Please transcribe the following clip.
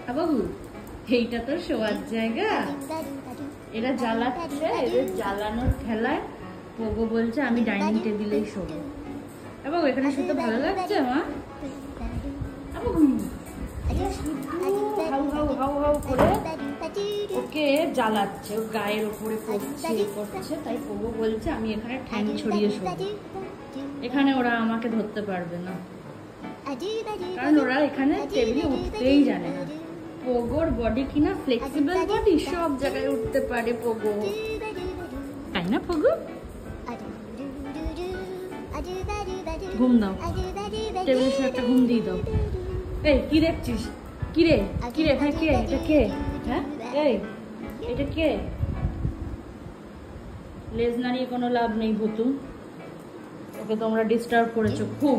বাবু এইটা তো শোয়ার জায়গা। এরা জ্বালাচ্ছে, এদের জ্বালানোর খেলায় পোগো বলছে আমি ডাইনিং টেবিলেই শোবো। বাবু এখানে শুতে ভালো লাগছে মা? হাউ হাউ হাউ হাউ করে ওকে জ্বালাচ্ছে, ওর গায়ের উপরে পড়ছে করছে, তাই পোগো বলছে আমি এখানে ঠ্যাং ছড়িয়ে শোবো। এখানে ওরা আমাকে ধরতে পারবে না, কারণ ওরা এখানে টেবিলে উঠতেই জানে না। পোগোর বডি কিনা ফ্লেক্সিবল বডি, সব জায়গায় উঠতে পারে পোগো, তাই না পোগো? ঘুম দাও, টেবিলের সাথে একটা ঘুম দিয়ে দাও। এই কি দেখছিস? কিরে কিরে, হ্যাঁ কে এটা? কে? হ্যাঁ এই এটা কে? লেজ নাড়িয়ে কোনো লাভ নেই ভুতু, ওকে তোমরা ডিস্টার্ব করেছো খুব।